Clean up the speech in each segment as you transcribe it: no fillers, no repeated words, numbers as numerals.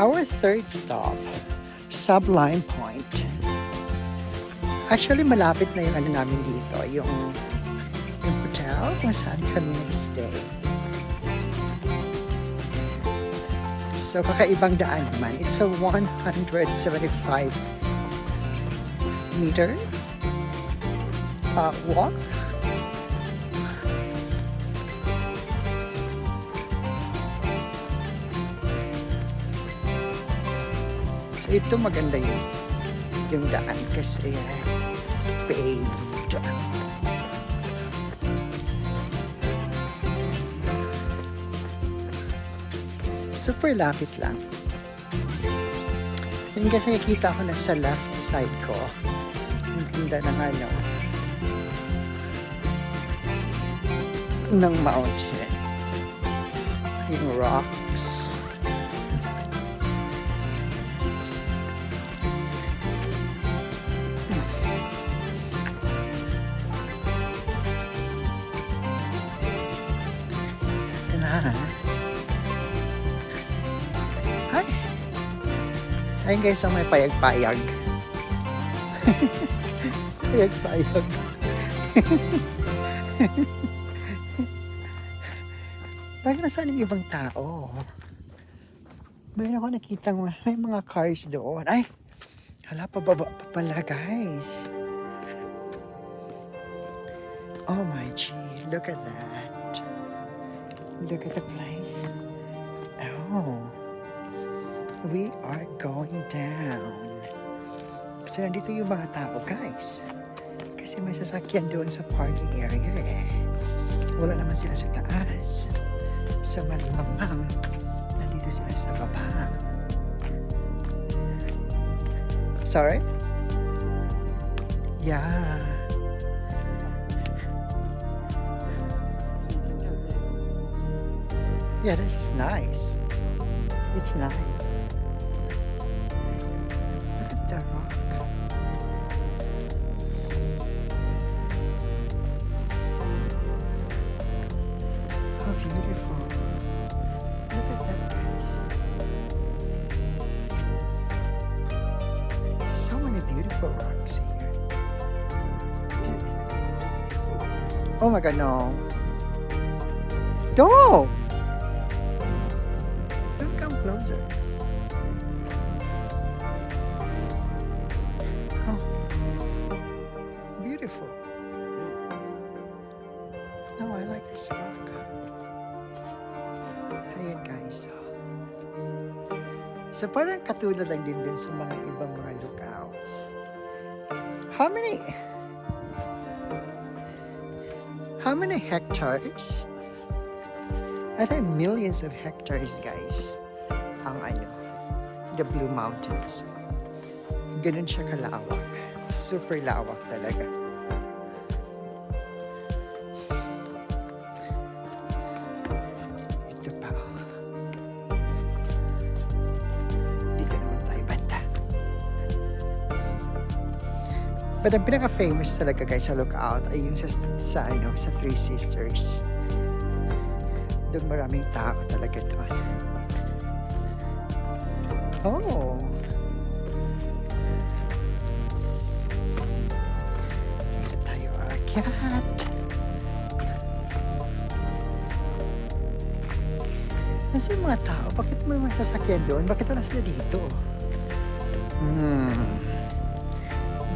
Our third stop, Sublime Point. Actually, malapit na yung ano namin dito, yung hotel kung saan kami nag-stay. So, kakaibang daan naman. It's a 175 meter walk. So, ito maganda yung daan kasi paved. Super lapit lang. Yun kasi nakikita ko na sa left side ko. Ang ganda ng ano, ng mountain. Yung rocks. Ayun guys, ang may payag-payag. Payag-payag. Bakit nasaan yung ibang tao? Mayroon ako nakita may mga cars doon. Ay! Hala, pababa pa pala guys. Oh my gee, look at that. Look at the place. Oh. We are going down. Kasi nandito yung mga tao, guys. Kasi may sasakyan doon sa parking area eh. Wala naman sila sa taas. So malamang nandito sila sa baba. Sorry? Yeah. Yeah, this is nice. It's nice. The rock. How beautiful. Look at that, guys. So many beautiful rocks here. Oh my god, no. Don't! Don't come closer. Beautiful. No, I like this rock. Ayan guys. So parang katulad lang din sa mga ibang mga lookouts. How many hectares? I think millions of hectares guys. Ang the Blue Mountains. Ganun siya kalawak. Super lawak talaga. Ito pa. Dito naman tayo banda. But ang pinaka-famous talaga guys sa lookout ay yung sa Three Sisters. Doon maraming tao talaga doon. Oh! Cat. Nasa yung mga tao? Bakit may mga sasakyan doon? Bakit wala sila dito?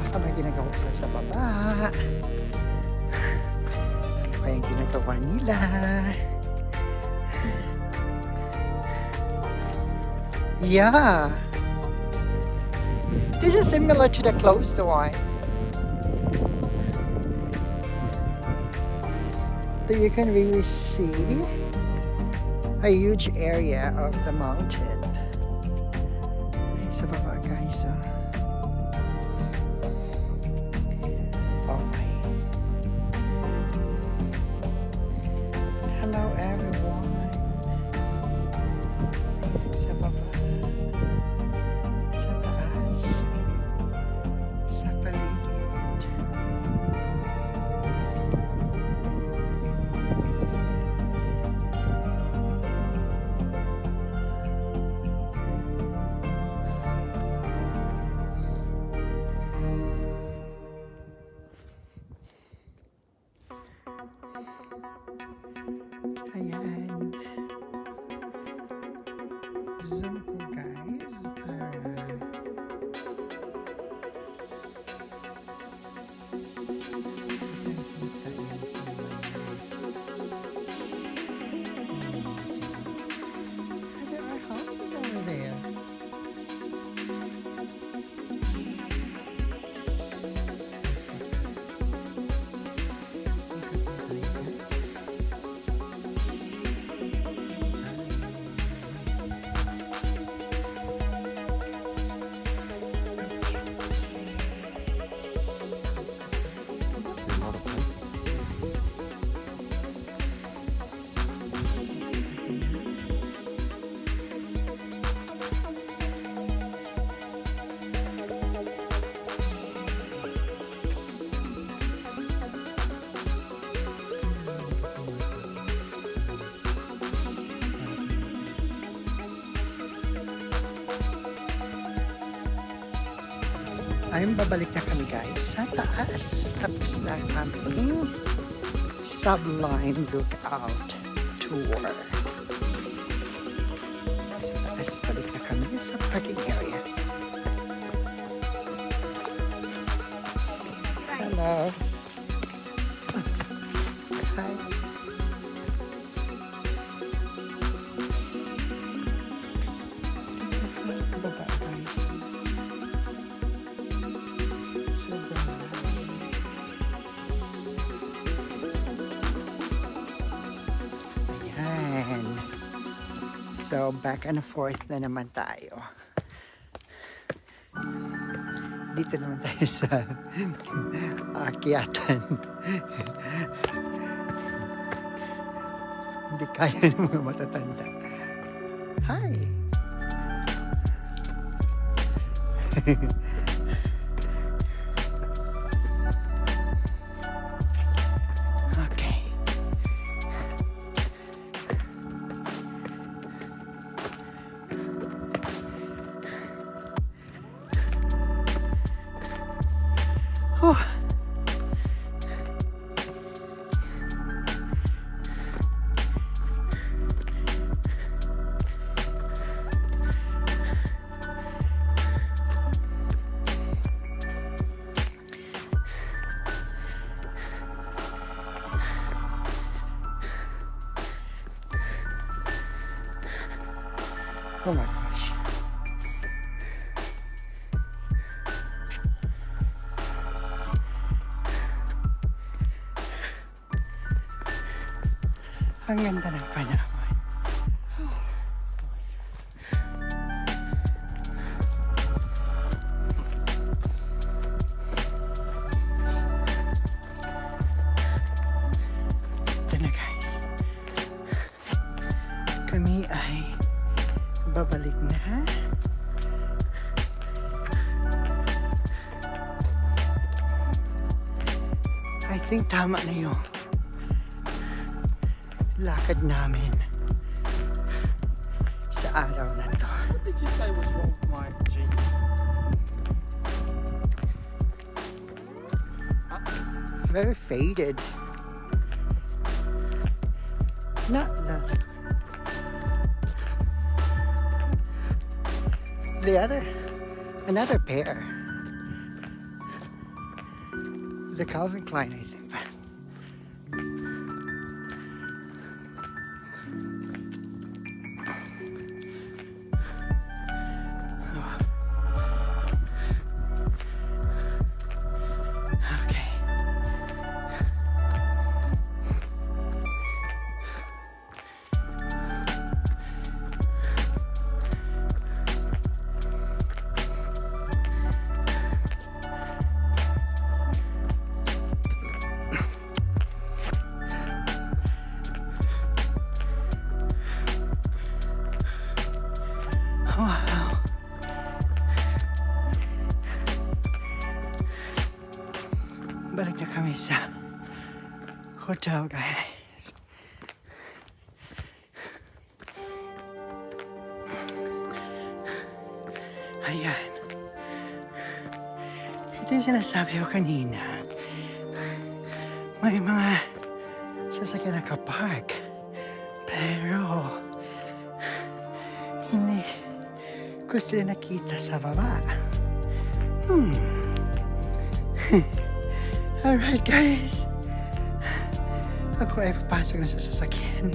Baka may ginagawa sila sa baba. Ano kaya yung ginagawa nila? Yeah. This is similar to the closed one. That you can really see a huge area of the mountain. Ay, sa baba guys. Oh my. Hello everyone. Ay, sa baba. Sa taas. Sa paligid. Zoom ko guys. There are houses over there. Ayun, babalik na kami guys sa taas. Tapos na aming Sublime Lookout Tour. Sa taas, balik na kami sa parking area. Hello. Hi. Ito sa baba guys. Ayan. So, back and forth na naman tayo. Dito naman tayo sa akyatan. Hindi kaya ng mga matatanda. Hi! Okay. Oh. Oh my gosh. Ang ganda ng panahon. Ito na guys. Kami ay babalik na. I think tama na yung lakad namin sa araw na to. What did you say was wrong with my jeans? Very faded. Not the other, another pair. The Calvin Klein, I think. Okay. Wow. Balik na kami sa hotel, guys. Ayan. Ito yung sinasabi ko kanina. May mga sasakyan nakapark. Pero hindi ko sila nakita sa baba. Alright guys. Ako ay papasok na sa sasakyan.